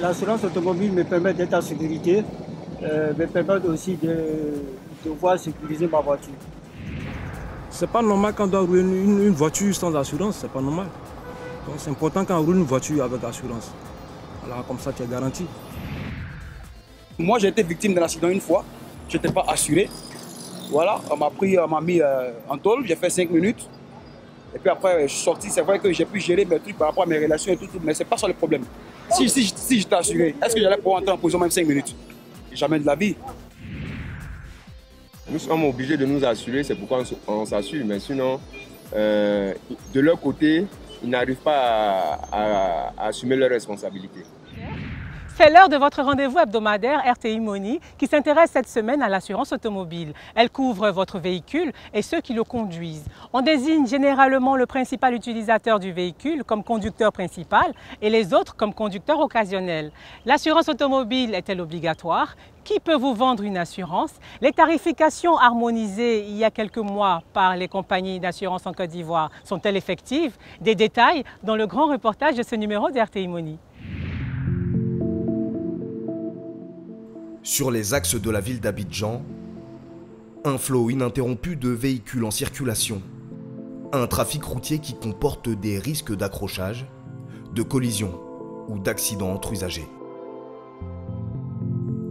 L'assurance automobile me permet d'être en sécurité, me permet aussi de pouvoir sécuriser ma voiture. C'est pas normal quand on doit rouler une voiture sans assurance, c'est pas normal. Donc c'est important quand on roule une voiture avec assurance. Alors comme ça tu es garanti. Moi j'ai été victime d'un accident une fois, je n'étais pas assuré. Voilà, on m'a mis en tôle, j'ai fait 5 minutes. Et puis après je suis sorti, c'est vrai que j'ai pu gérer mes trucs par rapport à mes relations et tout, mais c'est pas ça le problème. Si j'étais assuré, est-ce que j'allais pouvoir entrer en prison même 5 minutes? Jamais de la vie. Nous sommes obligés de nous assurer, c'est pourquoi on s'assure. Mais sinon, de leur côté, ils n'arrivent pas à assumer leurs responsabilités. C'est l'heure de votre rendez-vous hebdomadaire RTI Money qui s'intéresse cette semaine à l'assurance automobile. Elle couvre votre véhicule et ceux qui le conduisent. On désigne généralement le principal utilisateur du véhicule comme conducteur principal et les autres comme conducteurs occasionnels. L'assurance automobile est-elle obligatoire? Qui peut vous vendre une assurance? Les tarifications harmonisées il y a quelques mois par les compagnies d'assurance en Côte d'Ivoire sont-elles effectives? Des détails dans le grand reportage de ce numéro de RTI Money. Sur les axes de la ville d'Abidjan, un flot ininterrompu de véhicules en circulation. Un trafic routier qui comporte des risques d'accrochage, de collision ou d'accident entre usagers.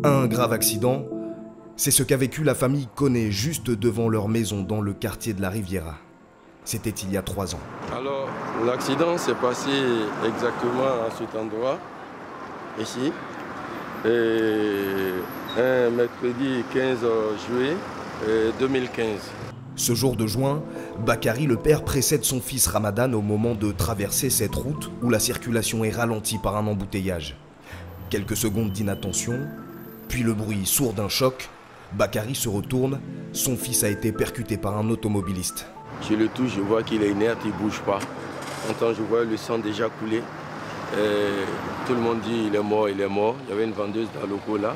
Un grave accident, c'est ce qu'a vécu la famille Koné juste devant leur maison dans le quartier de la Riviera. C'était il y a 3 ans. Alors, l'accident s'est passé exactement à cet endroit, ici. Et un mercredi 15 juillet 2015. Ce jour de juin, Bakary le père précède son fils Ramadan au moment de traverser cette route où la circulation est ralentie par un embouteillage. Quelques secondes d'inattention, puis le bruit sourd d'un choc, Bakary se retourne, son fils a été percuté par un automobiliste. Je le touche, je vois qu'il est inerte, il ne bouge pas. Pourtant, je vois le sang déjà couler. Tout le monde dit il est mort, il est mort. Il y avait une vendeuse dans le locaux là.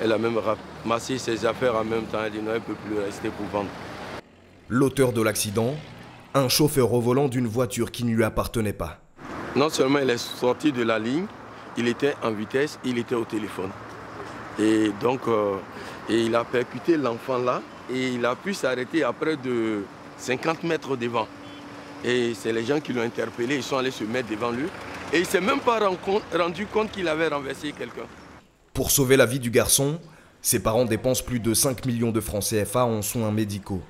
Elle a même ramassé ses affaires en même temps. Elle dit non, elle ne peut plus rester pour vendre. L'auteur de l'accident, un chauffeur au volant d'une voiture qui ne lui appartenait pas. Non seulement il est sorti de la ligne, il était en vitesse, il était au téléphone. Et donc, il a percuté l'enfant là et il a pu s'arrêter à près de 50 mètres devant. Et c'est les gens qui l'ont interpellé, ils sont allés se mettre devant lui. Et il ne s'est même pas rendu compte qu'il avait renversé quelqu'un. Pour sauver la vie du garçon, ses parents dépensent plus de 5 millions de francs CFA en soins médicaux.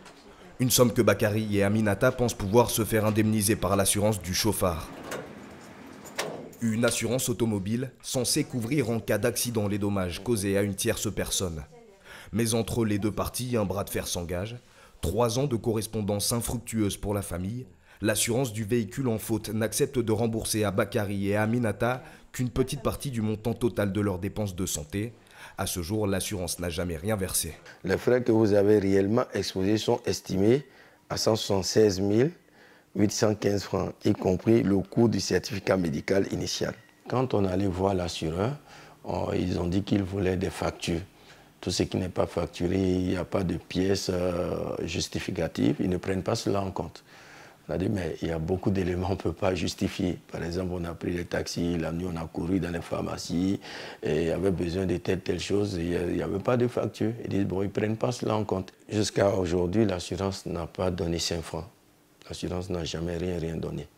Une somme que Bakary et Aminata pensent pouvoir se faire indemniser par l'assurance du chauffard. Une assurance automobile censée couvrir en cas d'accident les dommages causés à une tierce personne. Mais entre les deux parties, un bras de fer s'engage. 3 ans de correspondance infructueuse pour la famille. L'assurance du véhicule en faute n'accepte de rembourser à Bakary et à Aminata qu'une petite partie du montant total de leurs dépenses de santé. À ce jour, l'assurance n'a jamais rien versé. Les frais que vous avez réellement exposés sont estimés à 176 815 francs, y compris le coût du certificat médical initial. Quand on allait voir l'assureur, ils ont dit qu'ils voulaient des factures. Tout ce qui n'est pas facturé, il n'y a pas de pièces justificatives, ils ne prennent pas cela en compte. On a dit, mais il y a beaucoup d'éléments qu'on ne peut pas justifier. Par exemple, on a pris les taxis, la nuit on a couru dans les pharmacies, et il y avait besoin de telle chose, et il n'y avait pas de facture. Ils disent, bon, ils ne prennent pas cela en compte. Jusqu'à aujourd'hui, l'assurance n'a pas donné 5 francs. L'assurance n'a jamais rien donné.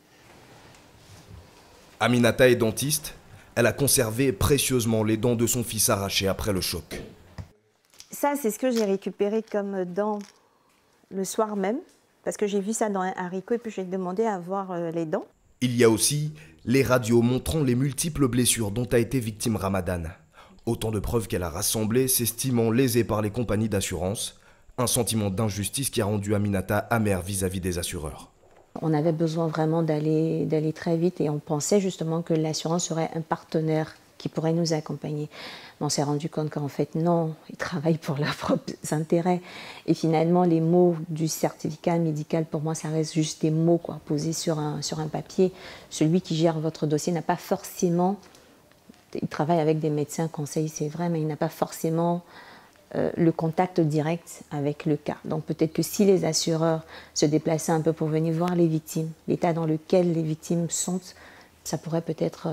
Aminata est dentiste. Elle a conservé précieusement les dents de son fils arrachés après le choc. Ça, c'est ce que j'ai récupéré comme dents le soir même. Parce que j'ai vu ça dans un haricot et puis j'ai demandé à voir les dents. Il y a aussi les radios montrant les multiples blessures dont a été victime Ramadan. Autant de preuves qu'elle a rassemblées, s'estimant lésée par les compagnies d'assurance. Un sentiment d'injustice qui a rendu Aminata amère vis-à-vis des assureurs. On avait besoin vraiment d'aller très vite et on pensait justement que l'assurance serait un partenaire qui pourrait nous accompagner. Mais on s'est rendu compte qu'en fait, non, ils travaillent pour leurs propres intérêts. Et finalement, les mots du certificat médical, pour moi, ça reste juste des mots posés sur un papier. Celui qui gère votre dossier n'a pas forcément... Il travaille avec des médecins conseils, c'est vrai, mais il n'a pas forcément le contact direct avec le cas. Donc peut-être que si les assureurs se déplaçaient un peu pour venir voir les victimes, l'état dans lequel les victimes sont, ça pourrait peut-être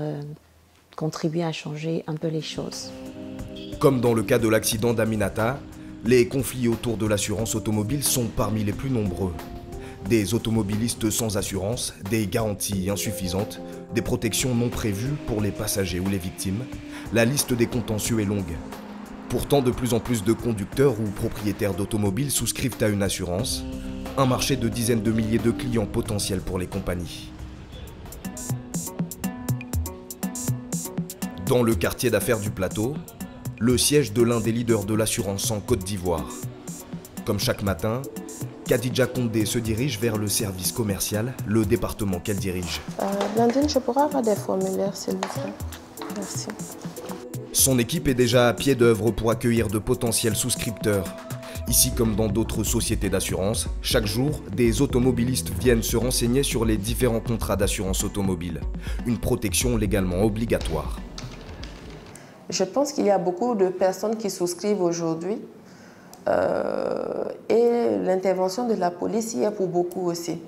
contribuer à changer un peu les choses. Comme dans le cas de l'accident d'Aminata, les conflits autour de l'assurance automobile sont parmi les plus nombreux. Des automobilistes sans assurance, des garanties insuffisantes, des protections non prévues pour les passagers ou les victimes. La liste des contentieux est longue. Pourtant, de plus en plus de conducteurs ou propriétaires d'automobiles souscrivent à une assurance, un marché de dizaines de milliers de clients potentiels pour les compagnies. Dans le quartier d'affaires du Plateau, le siège de l'un des leaders de l'assurance en Côte d'Ivoire. Comme chaque matin, Khadija Condé se dirige vers le service commercial, le département qu'elle dirige. Blandine, je pourrais avoir des formulaires, s'il vous plaît. Merci. Son équipe est déjà à pied d'œuvre pour accueillir de potentiels souscripteurs. Ici comme dans d'autres sociétés d'assurance, chaque jour, des automobilistes viennent se renseigner sur les différents contrats d'assurance automobile. Une protection légalement obligatoire. Je pense qu'il y a beaucoup de personnes qui souscrivent aujourd'hui. Et l'intervention de la police y est pour beaucoup aussi.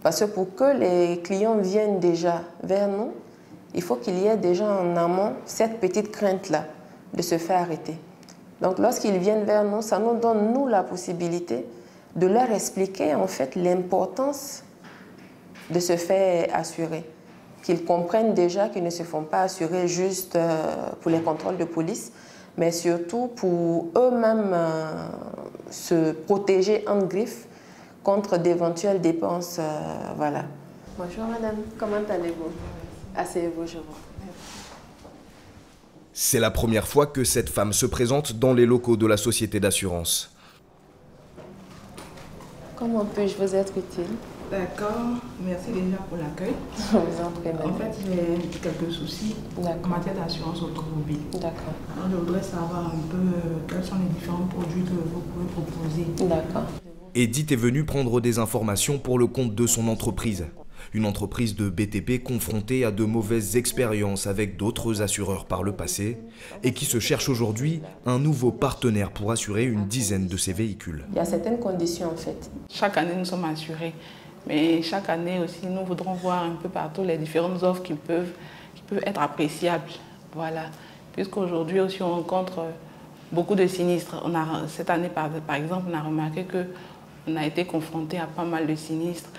Parce que pour que les clients viennent déjà vers nous, il faut qu'il y ait déjà en amont cette petite crainte-là de se faire arrêter. Donc lorsqu'ils viennent vers nous, ça nous donne nous la possibilité de leur expliquer en fait l'importance de se faire assurer. Qu'ils comprennent déjà qu'ils ne se font pas assurer juste pour les contrôles de police, mais surtout pour eux-mêmes se protéger en griffe contre d'éventuelles dépenses. Voilà. Bonjour madame, comment allez-vous? Asseyez-vous, je vous. C'est la première fois que cette femme se présente dans les locaux de la société d'assurance. Comment puis-je vous être utile? D'accord, merci déjà pour l'accueil. Je vous en prie, madame. En fait, j'ai quelques soucis en matière d'assurance automobile. D'accord. Je voudrais savoir un peu quels sont les différents produits que vous pouvez proposer. D'accord. Edith est venue prendre des informations pour le compte de son entreprise. Une entreprise de BTP confrontée à de mauvaises expériences avec d'autres assureurs par le passé et qui se cherche aujourd'hui un nouveau partenaire pour assurer une dizaine de ses véhicules. Il y a certaines conditions en fait. Chaque année, nous sommes assurés. Mais chaque année aussi, nous voudrons voir un peu partout les différentes offres qui peuvent être appréciables. Voilà. Puisqu'aujourd'hui aussi, on rencontre beaucoup de sinistres. Cette année, par exemple, on a remarqué qu'on a été confronté à pas mal de sinistres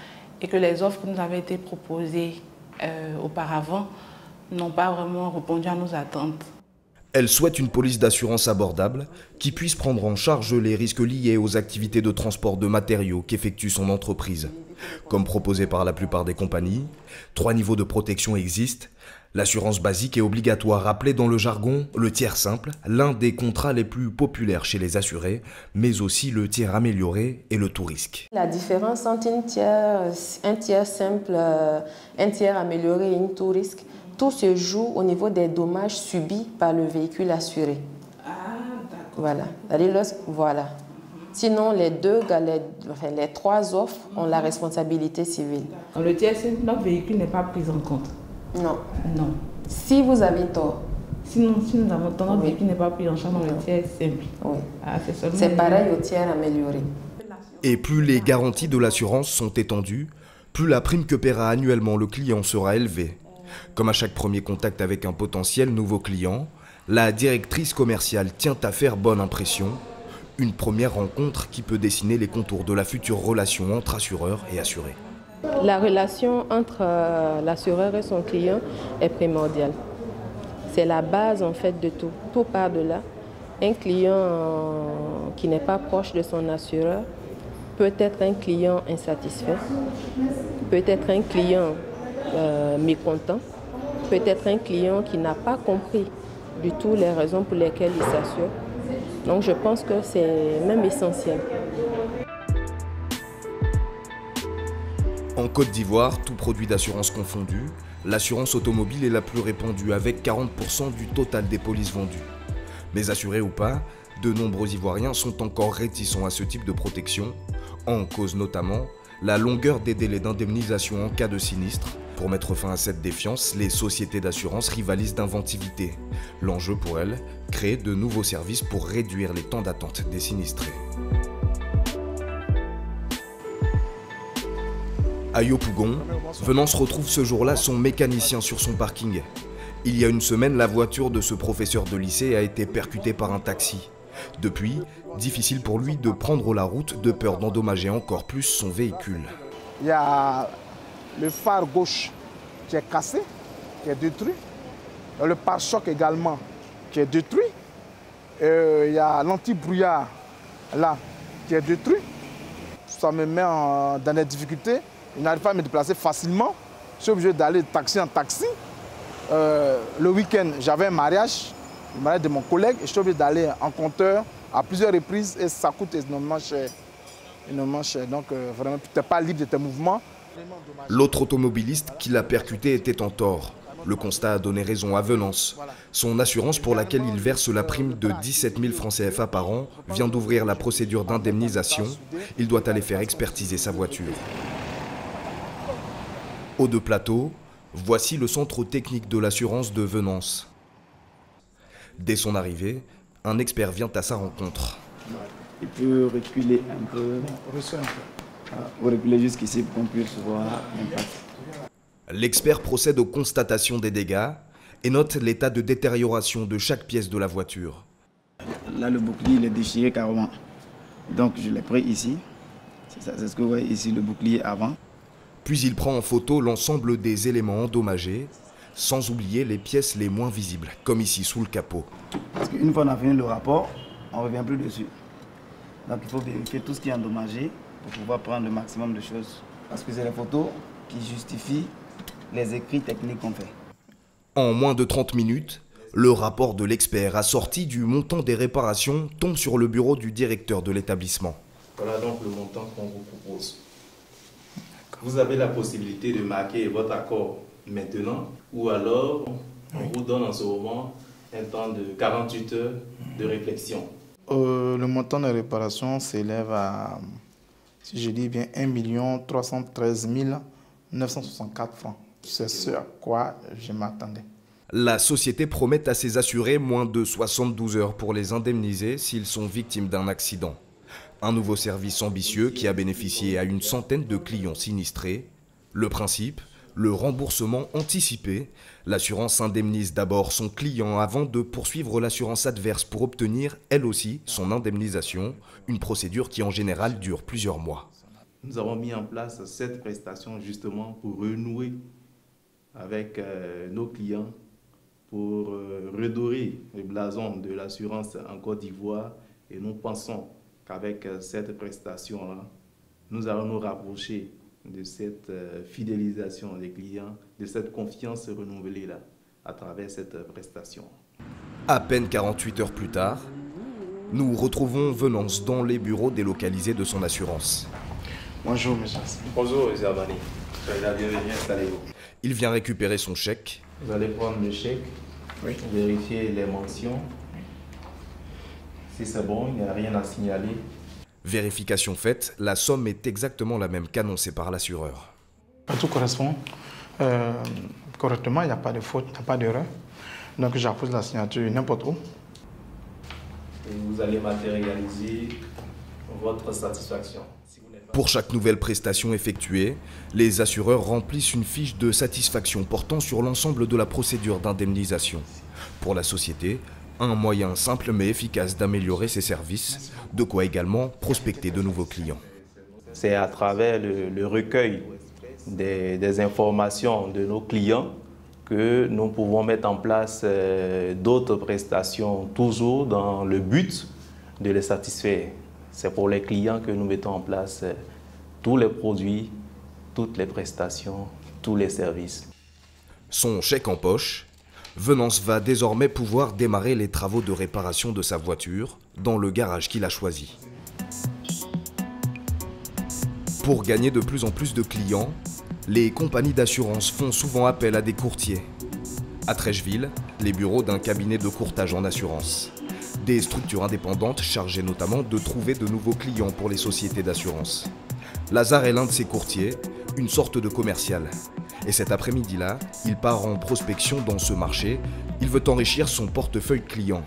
et que les offres qui nous avaient été proposées auparavant n'ont pas vraiment répondu à nos attentes. Elle souhaite une police d'assurance abordable qui puisse prendre en charge les risques liés aux activités de transport de matériaux qu'effectue son entreprise. Comme proposé par la plupart des compagnies, 3 niveaux de protection existent. L'assurance basique est obligatoire, appelée dans le jargon le tiers simple, l'un des contrats les plus populaires chez les assurés, mais aussi le tiers amélioré et le tout risque. La différence entre un tiers simple, un tiers amélioré et une tout risque, tout se joue au niveau des dommages subis par le véhicule assuré. Ah, d'accord. Voilà. Voilà. Sinon, les 3 offres ont la responsabilité civile. Dans le tiers simple, notre véhicule n'est pas pris en compte. Non. Non. Si vous avez tort. Si nous avons tort, notre véhicule n'est pas pris en charge dans le tiers simple. Oui. Ah, c'est pareil au tiers amélioré. Et plus les garanties de l'assurance sont étendues, plus la prime que paiera annuellement le client sera élevée. Comme à chaque premier contact avec un potentiel nouveau client, la directrice commerciale tient à faire bonne impression. Une première rencontre qui peut dessiner les contours de la future relation entre assureur et assuré. La relation entre l'assureur et son client est primordiale. C'est la base en fait de tout. Tout part de là. Un client qui n'est pas proche de son assureur peut être un client insatisfait, peut être un client mécontent, peut être un client qui n'a pas compris du tout les raisons pour lesquelles il s'assure. Donc je pense que c'est même essentiel. En Côte d'Ivoire, tout produit d'assurance confondu, l'assurance automobile est la plus répandue avec 40% du total des polices vendues. Mais assurés ou pas, de nombreux Ivoiriens sont encore réticents à ce type de protection, en cause notamment la longueur des délais d'indemnisation en cas de sinistre. Pour mettre fin à cette défiance, les sociétés d'assurance rivalisent d'inventivité. L'enjeu pour elles, créer de nouveaux services pour réduire les temps d'attente des sinistrés. À Yopougon, Venance retrouve ce jour-là son mécanicien sur son parking. Il y a une semaine, la voiture de ce professeur de lycée a été percutée par un taxi. Depuis, difficile pour lui de prendre la route de peur d'endommager encore plus son véhicule. Il y a le phare gauche qui est cassé, qui est détruit. Le pare-choc également qui est détruit. Il y a l'anti-brouillard là qui est détruit. Ça me met dans des difficultés. Je n'arrive pas à me déplacer facilement. Je suis obligé d'aller de taxi en taxi. Le week-end, j'avais un mariage, le mariage de mon collègue, et je suis obligé d'aller en compteur à plusieurs reprises et ça coûte énormément cher. Donc vraiment, tu n'es pas libre de tes mouvements. L'autre automobiliste qui l'a percuté était en tort. Le constat a donné raison à Venance. Son assurance, pour laquelle il verse la prime de 17 000 francs CFA par an, vient d'ouvrir la procédure d'indemnisation. Il doit aller faire expertiser sa voiture. Haut de plateau, voici le centre technique de l'assurance de Venance. Dès son arrivée, un expert vient à sa rencontre. Il peut reculer un peu. Vous reculez jusqu'ici pour qu'on puisse voir l'impact. L'expert procède aux constatations des dégâts et note l'état de détérioration de chaque pièce de la voiture. Là, le bouclier il est déchiré carrément. Donc, je l'ai pris ici. C'est ce que vous voyez ici, le bouclier avant. Puis il prend en photo l'ensemble des éléments endommagés, sans oublier les pièces les moins visibles, comme ici sous le capot. Parce qu'une fois qu'on a fini le rapport, on ne revient plus dessus. Donc, il faut vérifier tout ce qui est endommagé pour pouvoir prendre le maximum de choses. Parce que c'est les photos qui justifient les écrits techniques qu'on fait. En moins de 30 minutes, le rapport de l'expert assorti du montant des réparations tombe sur le bureau du directeur de l'établissement. Voilà donc le montant qu'on vous propose. Vous avez la possibilité de marquer votre accord maintenant ou alors on vous donne en ce moment un temps de 48 heures de réflexion. Le montant de réparation s'élève à, si je dis bien, 1 313 964 francs. C'est ce à quoi je m'attendais. La société promet à ses assurés moins de 72 heures pour les indemniser s'ils sont victimes d'un accident. Un nouveau service ambitieux qui a bénéficié à une centaine de clients sinistrés. Le principe, le remboursement anticipé. L'assurance indemnise d'abord son client avant de poursuivre l'assurance adverse pour obtenir, elle aussi, son indemnisation. Une procédure qui en général dure plusieurs mois. Nous avons mis en place cette prestation justement pour renouer avec nos clients, pour redorer le blason de l'assurance en Côte d'Ivoire. Et nous pensons qu'avec cette prestation-là, nous allons nous rapprocher de cette fidélisation des clients, de cette confiance renouvelée-là, à travers cette prestation. À peine 48 heures plus tard, nous retrouvons Venance dans les bureaux délocalisés de son assurance. Bonjour, monsieur. Bonjour, M. Abani. Soyez la bienvenue, installez-vous. Il vient récupérer son chèque. Vous allez prendre le chèque, vérifier les mentions. Si c'est bon, il n'y a rien à signaler. Vérification faite, la somme est exactement la même qu'annoncée par l'assureur. Tout correspond correctement, il n'y a pas de faute, il n'y a pas d'erreur. Donc j'appose la signature n'importe où. Et vous allez matérialiser votre satisfaction. Pour chaque nouvelle prestation effectuée, les assureurs remplissent une fiche de satisfaction portant sur l'ensemble de la procédure d'indemnisation. Pour la société, un moyen simple mais efficace d'améliorer ses services, de quoi également prospecter de nouveaux clients. C'est à travers le recueil des informations de nos clients que nous pouvons mettre en place d'autres prestations, toujours dans le but de les satisfaire. C'est pour les clients que nous mettons en place tous les produits, toutes les prestations, tous les services. Son chèque en poche, Venance va désormais pouvoir démarrer les travaux de réparation de sa voiture dans le garage qu'il a choisi. Pour gagner de plus en plus de clients, les compagnies d'assurance font souvent appel à des courtiers. À Trècheville, les bureaux d'un cabinet de courtage en assurance. Des structures indépendantes chargées notamment de trouver de nouveaux clients pour les sociétés d'assurance. Lazare est l'un de ces courtiers, une sorte de commercial. Et cet après-midi-là, il part en prospection dans ce marché. Il veut enrichir son portefeuille client.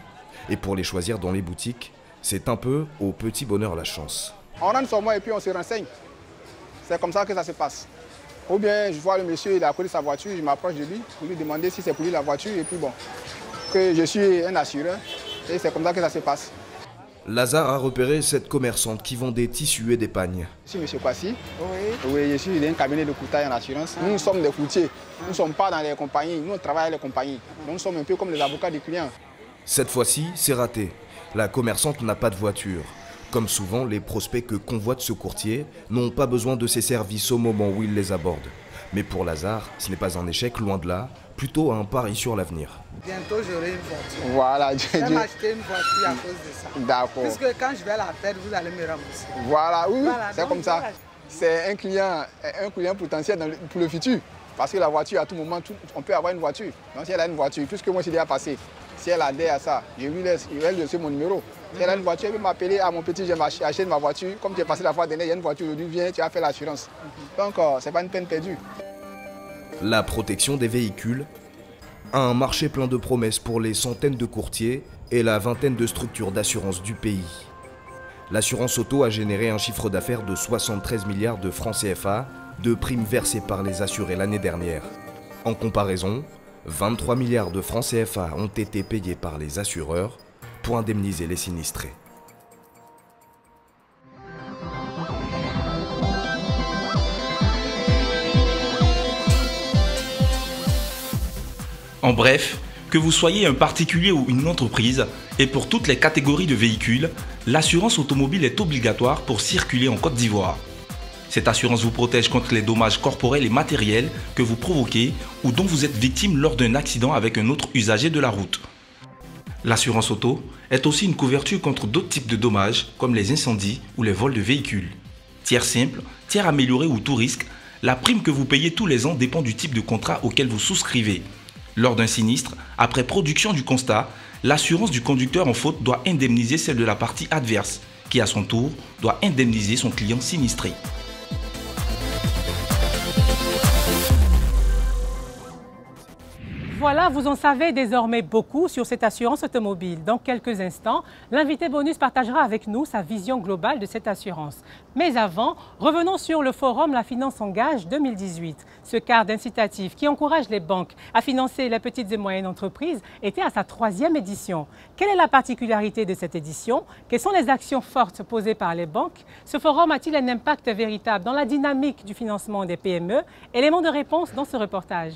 Et pour les choisir dans les boutiques, c'est un peu au petit bonheur la chance. On rentre sur moi et puis on se renseigne. C'est comme ça que ça se passe. Ou bien je vois le monsieur, il a collé sa voiture, je m'approche de lui pour lui demander si c'est pour lui la voiture. Et puis bon, que je suis un assureur. Et c'est comme ça que ça se passe. Lazare a repéré cette commerçante qui vend des tissus et des pagnes. Je suis M. Kwasi. Oui, je suis dans un cabinet de courtage en assurance. Nous sommes des courtiers. Nous ne sommes pas dans les compagnies. Nous, on travaille avec les compagnies. Donc, nous sommes un peu comme les avocats des clients. Cette fois-ci, c'est raté. La commerçante n'a pas de voiture. Comme souvent, les prospects que convoite ce courtier n'ont pas besoin de ses services au moment où il les aborde. Mais pour Lazare, ce n'est pas un échec, loin de là, plutôt un pari sur l'avenir. Bientôt, j'aurai une voiture. Voilà. Je vais m'acheter une voiture à cause de ça. D'accord. Puisque quand je vais la perdre, vous allez me rembourser. Voilà, oui, voilà, c'est comme ça. C'est un client potentiel pour le futur. Parce que la voiture, à tout moment, on peut avoir une voiture. Donc si elle a une voiture, puisque moi, je l'ai passé, si elle adhère à ça, je lui laisse mon numéro. Si elle a une voiture, elle peut m'appeler à mon petit, j'ai acheté ma voiture. Comme tu es passé la fois dernière, il y a une voiture aujourd'hui, viens, tu as fait l'assurance. Donc, ce n'est pas une peine perdue. La protection des véhicules, un marché plein de promesses pour les centaines de courtiers et la vingtaine de structures d'assurance du pays. L'assurance auto a généré un chiffre d'affaires de 73 milliards de francs CFA, de primes versées par les assurés l'année dernière. En comparaison, 23 milliards de francs CFA ont été payés par les assureurs pour indemniser les sinistrés. En bref, que vous soyez un particulier ou une entreprise, et pour toutes les catégories de véhicules, l'assurance automobile est obligatoire pour circuler en Côte d'Ivoire. Cette assurance vous protège contre les dommages corporels et matériels que vous provoquez ou dont vous êtes victime lors d'un accident avec un autre usager de la route. L'assurance auto est aussi une couverture contre d'autres types de dommages comme les incendies ou les vols de véhicules. Tiers simple, tiers amélioré ou tout risque, la prime que vous payez tous les ans dépend du type de contrat auquel vous souscrivez. Lors d'un sinistre, après production du constat, l'assurance du conducteur en faute doit indemniser celle de la partie adverse, qui à son tour doit indemniser son client sinistré. Voilà, vous en savez désormais beaucoup sur cette assurance automobile. Dans quelques instants, l'invité bonus partagera avec nous sa vision globale de cette assurance. Mais avant, revenons sur le forum La Finance Engage 2018. Ce cadre incitatif qui encourage les banques à financer les petites et moyennes entreprises était à sa 3e édition. Quelle est la particularité de cette édition? Quelles sont les actions fortes posées par les banques? Ce forum a-t-il un impact véritable dans la dynamique du financement des PME? Éléments de réponse dans ce reportage.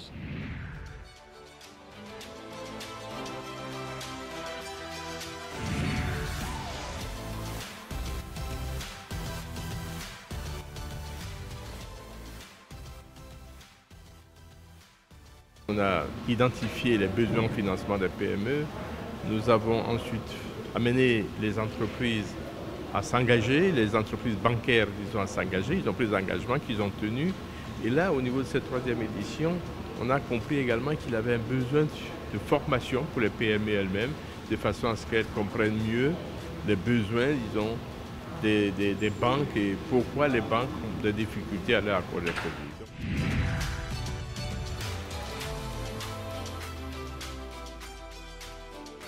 On a identifié les besoins en financement des PME. Nous avons ensuite amené les entreprises à s'engager, les entreprises bancaires disons, à s'engager. Ils ont pris des engagements qu'ils ont tenus. Et là, au niveau de cette 3e édition, on a compris également qu'il y avait un besoin de formation pour les PME elles-mêmes, de façon à ce qu'elles comprennent mieux les besoins, disons, des banques et pourquoi les banques ont des difficultés à leur accorder le crédit.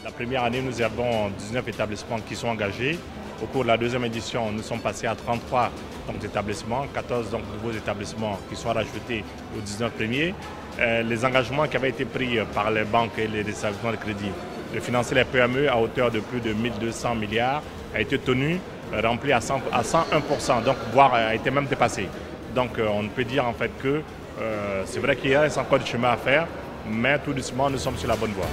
La première année, nous avons 19 établissements qui sont engagés. Au cours de la 2e édition, nous sommes passés à 33 établissements, 14 nouveaux établissements qui sont rajoutés aux 19 premiers. Les engagements qui avaient été pris par les banques et les établissements de crédit de financer les PME à hauteur de plus de 1200 milliards a été tenu, rempli à 101%, donc voire a été même dépassé. Donc on peut dire en fait que c'est vrai qu'il reste encore du chemin à faire, mais tout doucement nous sommes sur la bonne voie.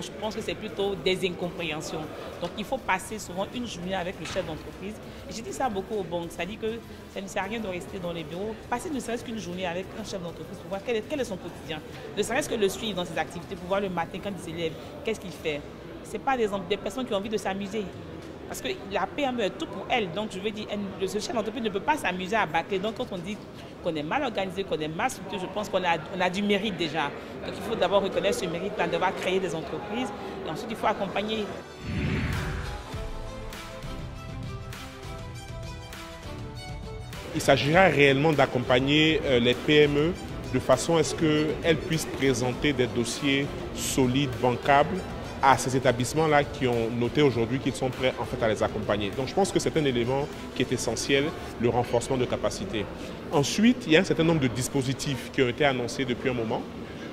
Je pense que c'est plutôt des incompréhensions. Donc il faut passer souvent une journée avec le chef d'entreprise. Et je dis ça beaucoup aux banques, ça dit que ça ne sert à rien de rester dans les bureaux. Passer ne serait-ce qu'une journée avec un chef d'entreprise pour voir quel est son quotidien. Ne serait-ce que le suivre dans ses activités, pour voir le matin quand il se lève, qu'est-ce qu'il fait. Ce n'est pas des personnes qui ont envie de s'amuser. Parce que la PME est tout pour elle. Donc je veux dire, le chef d'entreprise ne peut pas s'amuser à bâcler. Donc quand on dit qu'on est mal organisé, qu'on est mal structuré, je pense qu'on a du mérite déjà. Donc il faut d'abord reconnaître ce mérite, d'avoir créé des entreprises. Et ensuite il faut accompagner. Il s'agira réellement d'accompagner les PME de façon à ce qu'elles puissent présenter des dossiers solides, bancables, à ces établissements-là qui ont noté aujourd'hui qu'ils sont prêts en fait, à les accompagner. Donc je pense que c'est un élément qui est essentiel, le renforcement de capacité. Ensuite, il y a un certain nombre de dispositifs qui ont été annoncés depuis un moment.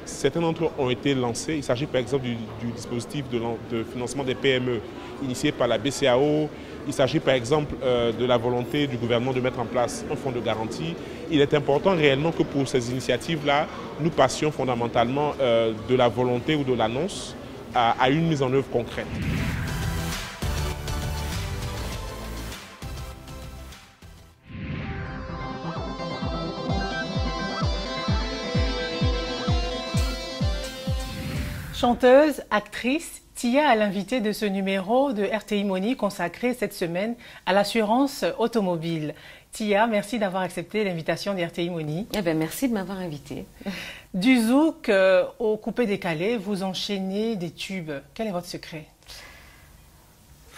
Certains d'entre eux ont été lancés. Il s'agit par exemple du dispositif de financement des PME initié par la BCAO. Il s'agit par exemple de la volonté du gouvernement de mettre en place un fonds de garantie. Il est important réellement que pour ces initiatives-là, nous passions fondamentalement de la volonté ou de l'annonce à une mise en œuvre concrète. Chanteuse, actrice, Tia est l'invitée de ce numéro de RTI Money consacré cette semaine à l'assurance automobile. Tia, merci d'avoir accepté l'invitation de RTI Money. Eh bien, merci de m'avoir invitée. Du zouk au coupé-décalé, vous enchaînez des tubes. Quel est votre secret?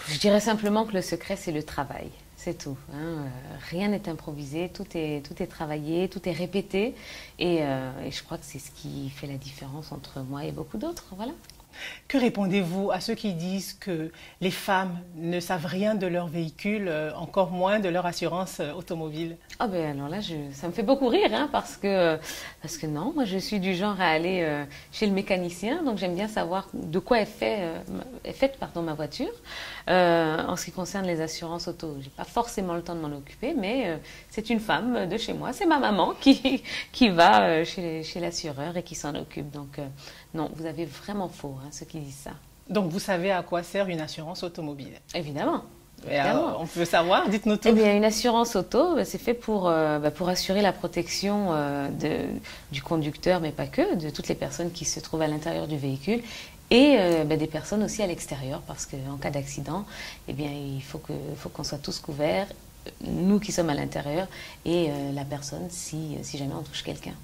Je dirais simplement que le secret, c'est le travail. C'est tout. Hein. Rien n'est improvisé, tout est travaillé, tout est répété. Et je crois que c'est ce qui fait la différence entre moi et beaucoup d'autres. Voilà. Que répondez-vous à ceux qui disent que les femmes ne savent rien de leur véhicule, encore moins de leur assurance automobile? Ah ben alors là, ça me fait beaucoup rire, hein, parce que non, moi je suis du genre à aller chez le mécanicien, donc j'aime bien savoir de quoi est faite ma voiture. En ce qui concerne les assurances auto, j'ai pas forcément le temps de m'en occuper, mais c'est une femme de chez moi, c'est ma maman qui va chez l'assureur et qui s'en occupe. Donc non, vous avez vraiment faux, hein, ceux qui disent ça. Donc vous savez à quoi sert une assurance automobile? Évidemment. Alors, on peut savoir, dites-nous tout. Eh bien, une assurance auto, c'est fait pour assurer la protection du conducteur, mais pas que, de toutes les personnes qui se trouvent à l'intérieur du véhicule et des personnes aussi à l'extérieur, parce qu'en cas d'accident, eh bien, il faut qu'on soit tous couverts, nous qui sommes à l'intérieur et la personne si jamais on touche quelqu'un.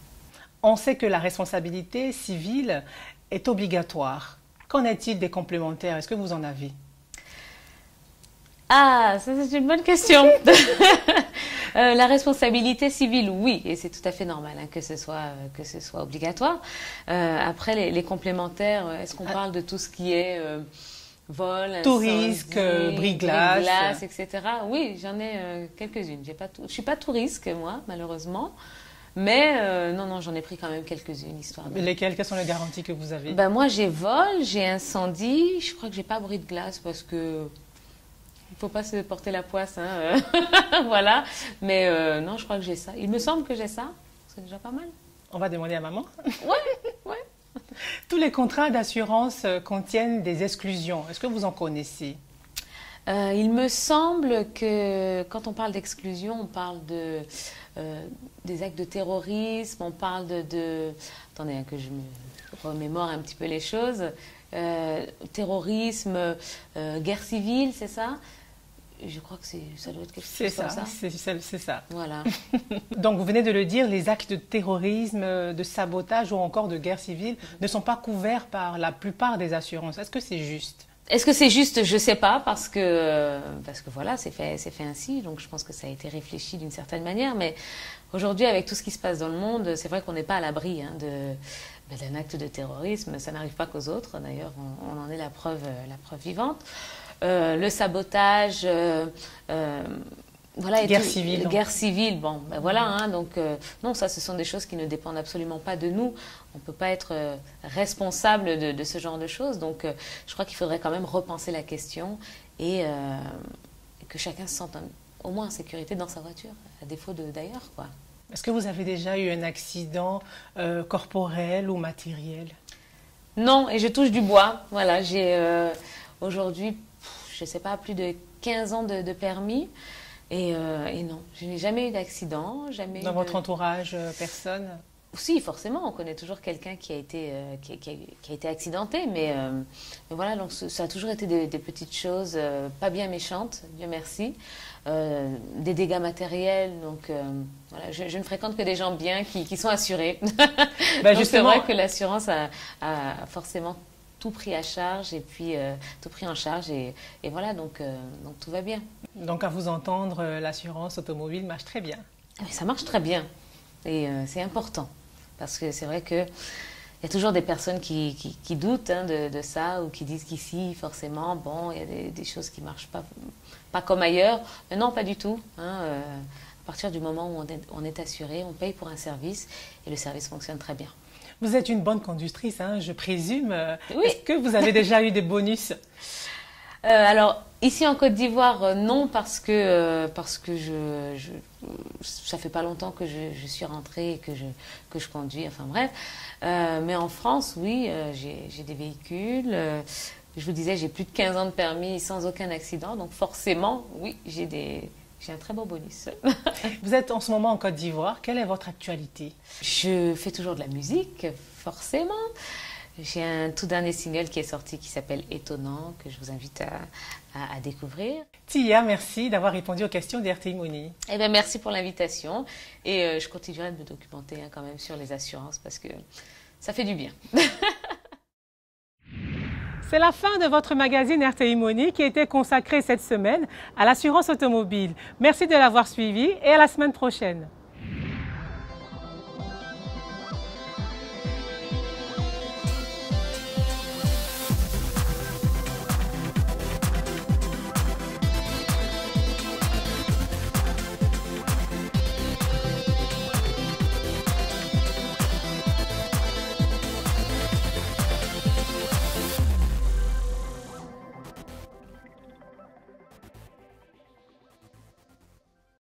On sait que la responsabilité civile est obligatoire. Qu'en est-il des complémentaires? Est-ce que vous en avez? Ah, ça c'est une bonne question. La responsabilité civile, oui, et c'est tout à fait normal hein, que ce soit obligatoire. Après, les complémentaires, est-ce qu'on parle de tout ce qui est vol, tout risque, brise-glace, etc. Oui, j'en ai quelques-unes. Je suis pas tout risque, moi, malheureusement. Mais non, j'en ai pris quand même quelques-unes, histoire de... Lesquelles? Quelles sont les garanties que vous avez? Moi, j'ai vol, j'ai incendie. Je crois que j'ai pas brise-glace parce que il faut pas se porter la poisse, hein, voilà. Mais non, je crois que j'ai ça. Il me semble que j'ai ça. C'est déjà pas mal. On va demander à maman. Ouais. Tous les contrats d'assurance contiennent des exclusions. Est-ce que vous en connaissez? Il me semble que quand on parle d'exclusion, on parle des actes de terrorisme, on parle attendez, hein, que je me remémore un petit peu les choses. Terrorisme, guerre civile, c'est ça? Je crois que ça doit être quelque chose comme ça. C'est ça. Voilà. Donc vous venez de le dire, les actes de terrorisme, de sabotage ou encore de guerre civile ne sont pas couverts par la plupart des assurances. Est-ce que c'est juste? Est-ce que c'est juste? Je ne sais pas, parce que voilà, c'est fait ainsi. Donc je pense que ça a été réfléchi d'une certaine manière. Mais aujourd'hui, avec tout ce qui se passe dans le monde, c'est vrai qu'on n'est pas à l'abri hein, d'un acte de terrorisme. Ça n'arrive pas qu'aux autres. D'ailleurs, on en est la preuve vivante. Le sabotage, voilà, guerre civile. Guerre civile, bon, voilà. Hein, donc non, ça, ce sont des choses qui ne dépendent absolument pas de nous. On ne peut pas être responsable de ce genre de choses. Donc je crois qu'il faudrait quand même repenser la question et que chacun se sente au moins en sécurité dans sa voiture, à défaut d'ailleurs, quoi. Est-ce que vous avez déjà eu un accident corporel ou matériel? Non, et je touche du bois. Voilà, j'ai aujourd'hui, je ne sais pas, plus de 15 ans de permis. Et non, je n'ai jamais eu d'accident. Dans votre entourage, personne? Si, forcément, on connaît toujours quelqu'un qui a été accidenté, mais voilà, donc ça a toujours été des petites choses, pas bien méchantes, Dieu merci, des dégâts matériels, donc voilà, je ne fréquente que des gens bien qui sont assurés. Donc c'est vrai que l'assurance a forcément tout pris à charge et puis tout pris en charge et voilà, donc tout va bien. Donc à vous entendre, l'assurance automobile marche très bien. Ça marche très bien et c'est important. Parce que c'est vrai que il y a toujours des personnes qui doutent hein, de ça ou qui disent qu'ici, forcément, bon, il y a des choses qui ne marchent pas comme ailleurs. Mais non, pas du tout. Hein, à partir du moment où on est assuré, on paye pour un service et le service fonctionne très bien. Vous êtes une bonne conductrice, hein, je présume. Oui. Est-ce que vous avez déjà eu des bonus? Alors, ici en Côte d'Ivoire, non, parce que ça fait pas longtemps que je suis rentrée et que je conduis, enfin bref. Mais en France, oui, j'ai des véhicules. Je vous disais, j'ai plus de 15 ans de permis sans aucun accident. Donc forcément, oui, j'ai un très beau bonus. Vous êtes en ce moment en Côte d'Ivoire. Quelle est votre actualité? Je fais toujours de la musique, forcément. J'ai un tout dernier single qui est sorti qui s'appelle Étonnant, que je vous invite à découvrir. Tia, merci d'avoir répondu aux questions d'RTI Money. Eh bien, merci pour l'invitation. Et je continuerai de me documenter hein, quand même sur les assurances parce que ça fait du bien. C'est la fin de votre magazine RTI Money qui a été consacré cette semaine à l'assurance automobile. Merci de l'avoir suivi et à la semaine prochaine.